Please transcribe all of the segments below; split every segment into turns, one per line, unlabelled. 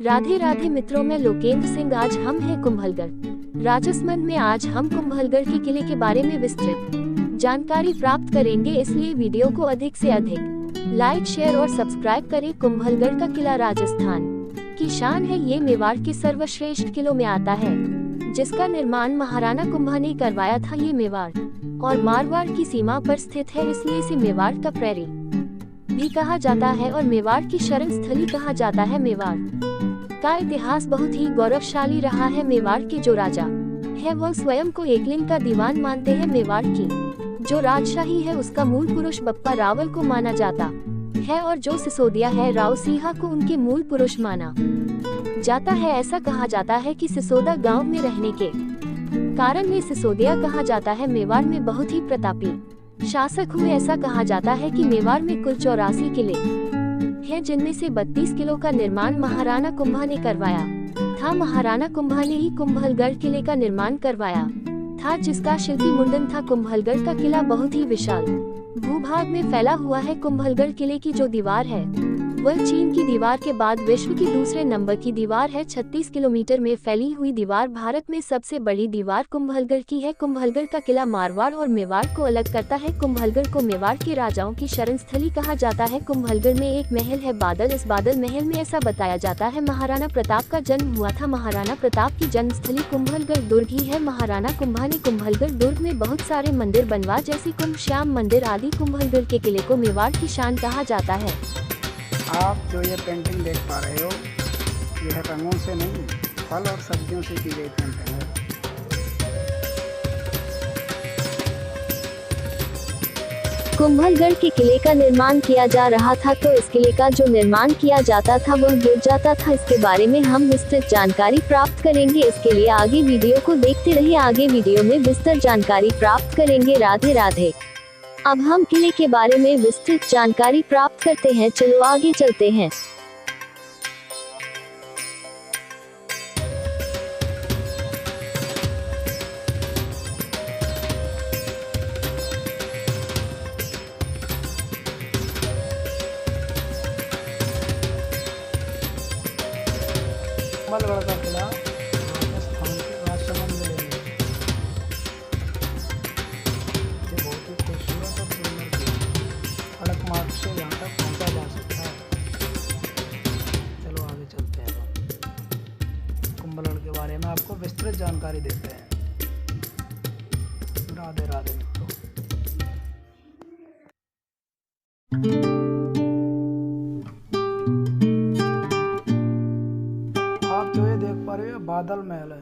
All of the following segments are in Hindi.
राधे राधे मित्रों, मैं लोकेंद्र सिंह। आज हम हैं कुंभलगढ़ राजस्थान में। आज हम कुंभलगढ़ के किले के बारे में विस्तृत जानकारी प्राप्त करेंगे, इसलिए वीडियो को अधिक से अधिक लाइक, शेयर और सब्सक्राइब करें। कुंभलगढ़ का किला राजस्थान की शान है। ये मेवाड़ के सर्वश्रेष्ठ किलों में आता है, जिसका निर्माण महाराणा कुंभा ने करवाया था। ये मेवाड़ और मारवाड़ की सीमा पर स्थित है, इसलिए इसे मेवाड़ का प्रैरी भी कहा जाता है और मेवाड़ की शरण स्थली कहा जाता है। मेवाड़ का इतिहास बहुत ही गौरवशाली रहा है। मेवाड़ के जो राजा है वह स्वयं को एकलिंग का दीवान मानते हैं। मेवाड़ की जो राजशाही है उसका मूल पुरुष बप्पा रावल को माना जाता है और जो सिसोदिया है राव सिंहा को उनके मूल पुरुष माना जाता है। ऐसा कहा जाता है कि सिसोदा गांव में रहने के कारण ये सिसोदिया कहा जाता है। मेवाड़ में बहुत ही प्रतापी शासक हुए। ऐसा कहा जाता है कि मेवाड़ में कुल 84 किले हैं, जिनमें से 32 किलों का निर्माण महाराणा कुंभा ने करवाया था। महाराणा कुंभा ने ही कुंभलगढ़ किले का निर्माण करवाया था, जिसका शिल्पी मुंडन था। कुंभलगढ़ का किला बहुत ही विशाल भूभाग में फैला हुआ है। कुंभलगढ़ किले की जो दीवार है वह चीन की दीवार के बाद विश्व की दूसरे नंबर की दीवार है। 36 किलोमीटर में फैली हुई दीवार भारत में सबसे बड़ी दीवार कुंभलगढ़ की है। कुंभलगढ़ का किला मारवाड़ और मेवाड़ को अलग करता है। कुंभलगढ़ को मेवाड़ के राजाओं की शरण स्थली कहा जाता है। कुंभलगढ़ में एक महल है बादल। इस बादल महल में ऐसा बताया जाता है महाराणा प्रताप का जन्म हुआ था। महाराणा प्रताप की जन्म स्थली कुंभलगढ़ दुर्ग ही है। महाराणा कुंभा ने कुंभलगढ़ दुर्ग में बहुत सारे मंदिर बनवा, जैसे कुंभ श्याम मंदिर आदि। कुंभलगढ़ के किले को मेवाड़ की शान कहा जाता है।
आप जो ये पेंटिंग देख पा रहे हो, यह रंगों से नहीं, फल और सब्जियों से की गई पेंटिंग है।
कुंभलगढ़ के किले का निर्माण किया जा रहा था, तो इस किले का जो निर्माण किया जाता था वह गिर जाता था। इसके बारे में हम विस्तृत जानकारी प्राप्त करेंगे। इसके लिए आगे वीडियो को देखते रहिए। आगे वीडियो में विस्तृत जानकारी प्राप्त करेंगे। राधे राधे। अब हम किले के बारे में विस्तृत जानकारी प्राप्त करते हैं। चलो आगे चलते हैं।
कुंभलगढ़ का किला राजस्थान के राजसमंद जिले में ये बहुत ही खूबसूरत और सुंदर किला है। सड़क मार्ग से यहाँ तक पहुँचा जा सकता है। चलो आगे चलते हैं। कुंभलगढ़ के बारे में आपको विस्तृत जानकारी देते हैं। राधे राधे मित्रों। आप जो ये देख पा रहे हो बादल महल है।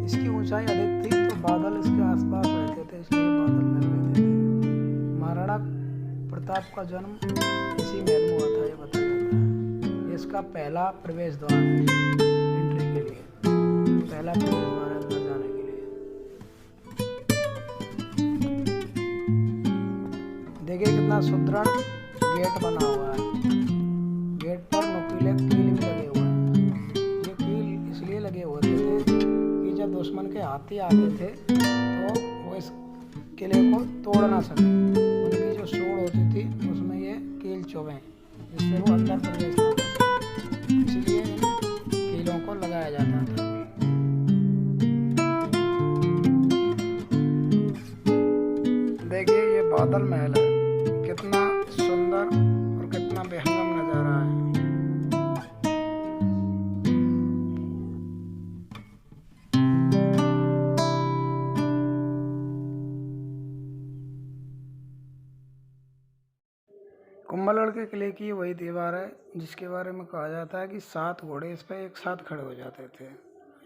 इसकी ऊंचाई अधिक थी तो बादल इसके आसपास रहते थे, इसलिए बादल महल रहते थे। महाराणा प्रताप का जन्म इसी महल में हुआ था, ये बताया जाता है। ये इसका पहला प्रवेश द्वार है एंट्री के लिए, पहला प्रवेश द्वार है अंदर जाने के लिए। देखिए कितना सुदृढ़ गेट बना हुआ है। गेट पर नुकीले कील भी लगे हुए हैं। ये कील इसलिए लगे हुए थे कि जब दुश्मन के हाथी आते थे तो वो इस किले को तोड़ ना सके। उनकी जो सूंड होती थी उसमें ये कील चुभें, जिससे वो अंदर प्रवेश ना कर सके। इसलिए इन कीलों को लगाया जाता था। देखिए ये बादल महल है, कितना सुंदर और कितना बेहंगम नजारा है। कुंभलगढ़ के किले की वही दीवार है जिसके बारे में कहा जाता है कि 7 घोड़े इस पर एक साथ खड़े हो जाते थे।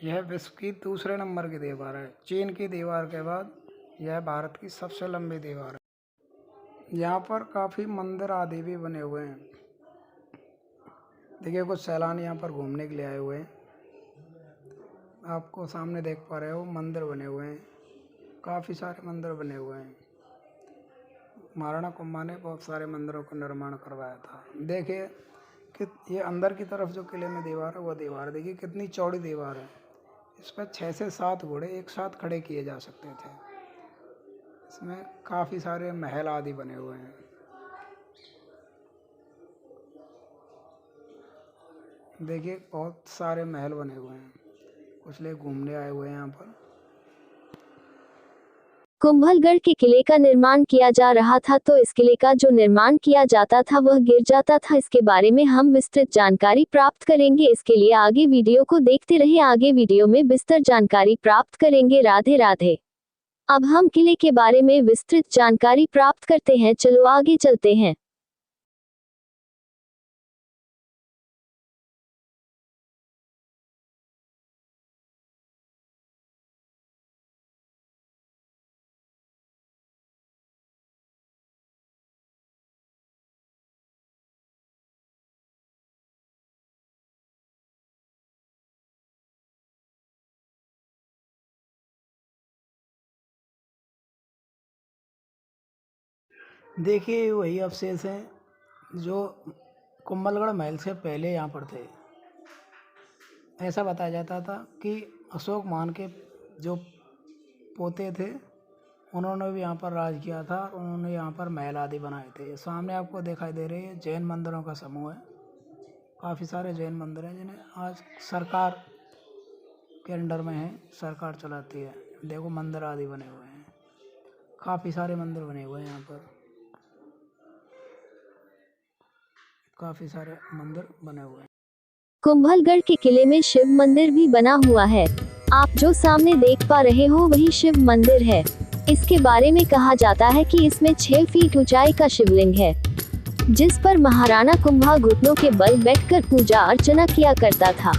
यह विश्व की दूसरे नंबर की दीवार है। चीन की दीवार के बाद यह भारत की सबसे लंबी दीवार है। यहाँ पर काफ़ी मंदिर आदि भी बने हुए हैं। देखिए कुछ सैलानी यहाँ पर घूमने के लिए आए हुए हैं। आपको सामने देख पा रहे हो मंदिर बने हुए हैं, काफ़ी सारे मंदिर बने हुए हैं। महाराणा कुंभा ने बहुत सारे मंदिरों का निर्माण करवाया था। देखिए कि ये अंदर की तरफ जो किले में दीवार है, वो दीवार देखिए कितनी चौड़ी दीवार है। इस पर 6 से 7 घोड़े एक साथ खड़े किए जा सकते थे। इसमें काफ़ी सारे महल आदि बने हुए हैं। देखिए बहुत सारे महल बने हुए हैं, कुछ लोग घूमने आए हुए हैं यहाँ पर।
कुंभलगढ़ के किले का निर्माण किया जा रहा था, तो इस किले का जो निर्माण किया जाता था वह गिर जाता था। इसके बारे में हम विस्तृत जानकारी प्राप्त करेंगे। इसके लिए आगे वीडियो को देखते रहिए। आगे वीडियो में विस्तृत जानकारी प्राप्त करेंगे। राधे राधे। अब हम किले के बारे में विस्तृत जानकारी प्राप्त करते हैं। चलो आगे चलते हैं।
देखिए वही अवशेष हैं जो कुंभलगढ़ महल से पहले यहाँ पर थे। ऐसा बताया जाता था कि अशोक मान के जो पोते थे उन्होंने भी यहाँ पर राज किया था और उन्होंने यहाँ पर महल आदि बनाए थे। सामने आपको दिखाई दे रही है जैन मंदिरों का समूह है। काफ़ी सारे जैन मंदिर हैं जिन्हें आज सरकार के अंडर में है, सरकार चलाती है। देखो मंदिर आदि बने हुए हैं, काफ़ी सारे मंदिर बने हुए हैं यहाँ पर, काफ़ी सारे मंदिर बने हुए हैं।
कुंभलगढ़ के किले में शिव मंदिर भी बना हुआ है। आप जो सामने देख पा रहे हो वही शिव मंदिर है। इसके बारे में कहा जाता है कि इसमें 6 फीट ऊंचाई का शिवलिंग है, जिस पर महाराणा कुंभा घुटनों के बल बैठकर पूजा अर्चना किया करता था।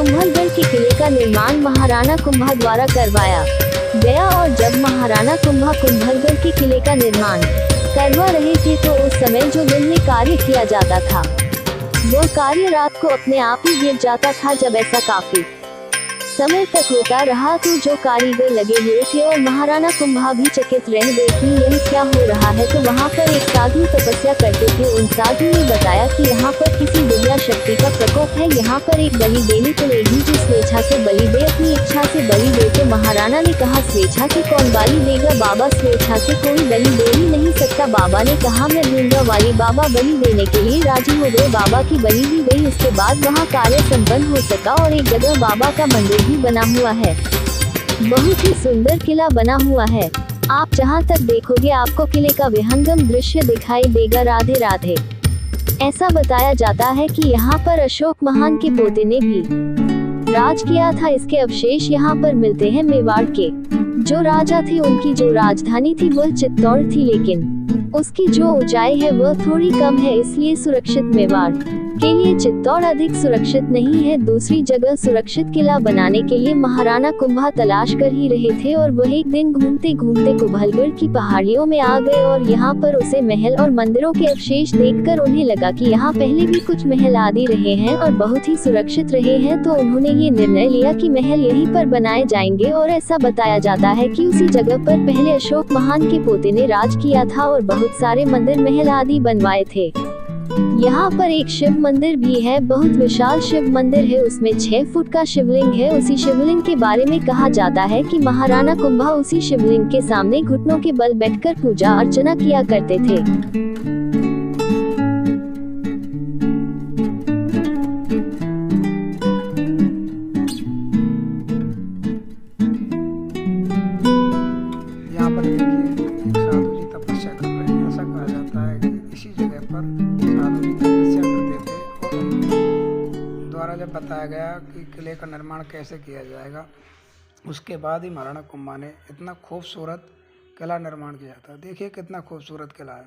कुंभलगढ़ के किले का निर्माण महाराणा कुंभा द्वारा करवाया गया और जब महाराणा कुंभा कुंभलगढ़ के किले का निर्माण करवा रहे थे तो उस समय जो दिन में कार्य किया जाता था वह कार्य रात को अपने आप ही गिर जाता था। जब ऐसा काफी समय तक होता रहा तो जो कारीगर लगे हुए थे और महाराणा कुंभा भी चकित रह गए कि यह क्या हो रहा है। तो वहाँ पर एक साधु तपस्या करते थे। उन साधु ने बताया कि यहाँ पर किसी दिव्या शक्ति का प्रकोप है, यहाँ पर एक बलि देनी पड़ेगी, जो स्वेच्छा से बलि दे, अपनी इच्छा से बलि दे। तो महाराणा ने कहा स्वेच्छा से कौन बलि देगा बाबा, स्वेच्छा से कोई बलि दे ही नहीं सकता। बाबा ने कहा मैं दूंगा वाली। बाबा बलि देने के लिए राजी हो गए। बाबा की बलि दी गई। उसके बाद वहाँ कार्य संपन्न हो सका और एक जगह बाबा का मंदिर भी बना हुआ है। बहुत ही सुंदर किला बना हुआ है। आप जहां तक देखोगे आपको किले का विहंगम दृश्य दिखाई देगा। राधे राधे। ऐसा बताया जाता है कि यहाँ पर अशोक महान के पोते ने भी राज किया था। इसके अवशेष यहाँ पर मिलते हैं। मेवाड़ के जो राजा थे उनकी जो राजधानी थी वह चित्तौड़ थी, लेकिन उसकी जो ऊंचाई है वह थोड़ी कम है, इसलिए सुरक्षित मेवाड़ के लिए चित्तौड़ अधिक सुरक्षित नहीं है। दूसरी जगह सुरक्षित किला बनाने के लिए महाराणा कुंभा तलाश कर ही रहे थे और वह एक दिन घूमते घूमते कुंभलगढ़ की पहाड़ियों में आ गए और यहाँ पर उसे महल और मंदिरों के अवशेष देखकर उन्हें लगा कि यहाँ पहले भी कुछ महल आदि रहे हैं और बहुत ही सुरक्षित रहे हैं। तो उन्होंने ये निर्णय लिया कि महल यहीं पर बनाए जाएंगे और ऐसा बताया जाता है कि उसी जगह पर पहले अशोक महान के पोते ने राज किया था और बहुत सारे मंदिर महल आदि बनवाए थे। यहाँ पर एक शिव मंदिर भी है, बहुत विशाल शिव मंदिर है, उसमें 6 फुट का शिवलिंग है। उसी शिवलिंग के बारे में कहा जाता है कि महाराणा कुंभा उसी शिवलिंग के सामने घुटनों के बल बैठकर पूजा अर्चना किया करते थे।
यहाँ पर देखिए एक साधु जी तपस्या कर रहे हैं। ऐसा कहा जाता है कि इसी जगह पर साधु जी तपस्या करते थे और उनके द्वारा जब बताया गया कि किले का निर्माण कैसे किया जाएगा, उसके बाद ही महाराणा कुंभा ने इतना खूबसूरत किला निर्माण किया था। देखिए कितना खूबसूरत किला है।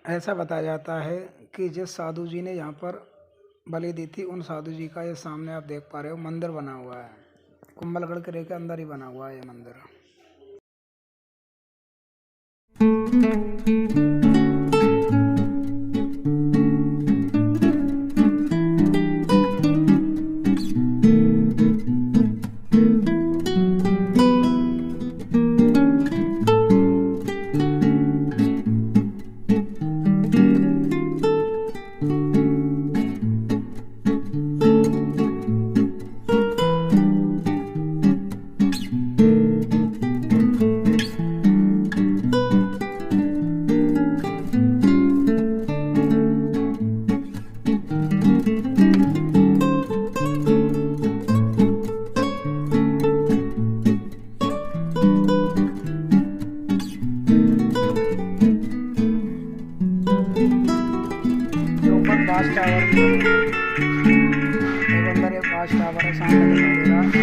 ऐसा बताया जाता है कि जिस साधु जी ने यहाँ पर बलि दी थी उन साधु जी का ये सामने आप देख पा रहे हो मंदिर बना हुआ है। कुंभलगढ़ किले के अंदर ही बना हुआ है ये मंदिर। वाच टावर भी अंदर एक वाच टावर है सामने दिखाई दे रहा है।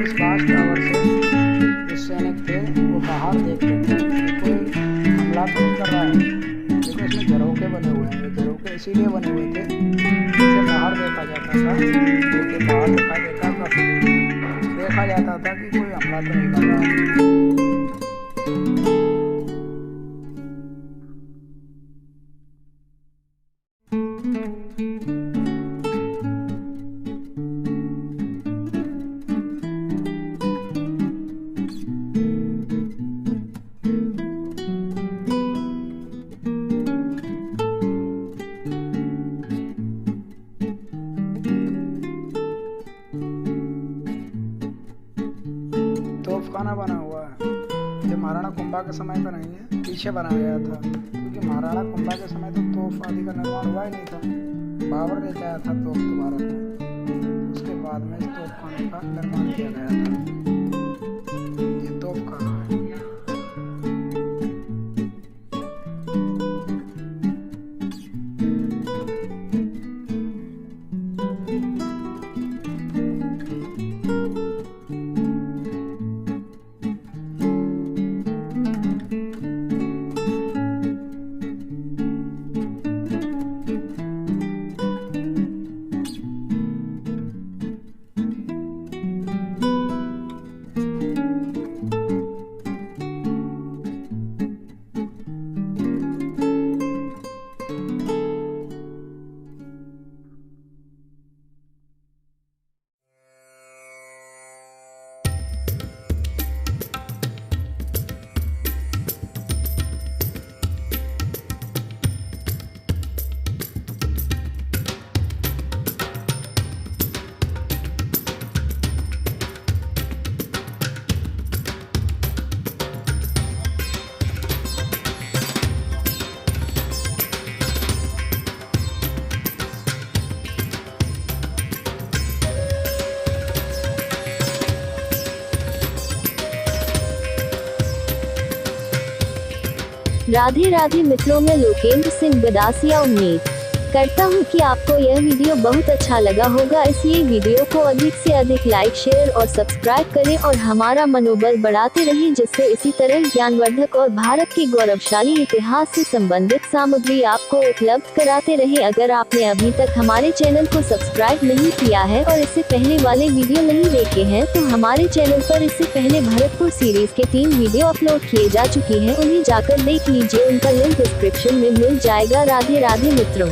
इस वाच टावर से जो सैनिक थे वो बाहर देखते थे कि कोई हमला तो नहीं कर रहा है, क्योंकि इसमें झरोखे बने हुए हैं। ये झरोखे इसीलिए बने हुए थे जिससे बाहर देखा जाता था, क्योंकि बाहर देखा जाता था कि कोई हमला तो नहीं कर रहा है। तोपखाना बना हुआ है। ये महाराणा कुंभा के समय का नहीं है, पीछे बनाया गया था, क्योंकि महाराणा कुंभा के समय तो तोप आदि का निर्माण हुआ ही नहीं था। बाबर लेके आया था तोप तो भारत में, उसके बाद में इस तोपखाने का निर्माण किया गया था। ये तोपखाना है।
राधे राधे मित्रों, में लोकेंद्र सिंह गदासिया उम्मीद करता हूँ कि आपको यह वीडियो बहुत अच्छा लगा होगा, इसलिए वीडियो को अधिक से अधिक लाइक, शेयर और सब्सक्राइब करें और हमारा मनोबल बढ़ाते रहें, जिससे इसी तरह ज्ञानवर्धक और भारत के गौरवशाली इतिहास से संबंधित सामग्री आपको उपलब्ध कराते रहे। अगर आपने अभी तक हमारे चैनल को सब्सक्राइब नहीं किया है और इससे पहले वाले वीडियो नहीं देखे हैं, तो हमारे चैनल पर इससे पहले भरतपुर सीरीज के 3 वीडियो अपलोड किए जा चुकी हैं, उन्हें जाकर देख लीजिए, उनका लिंक डिस्क्रिप्शन में मिल जाएगा। राधे राधे मित्रों।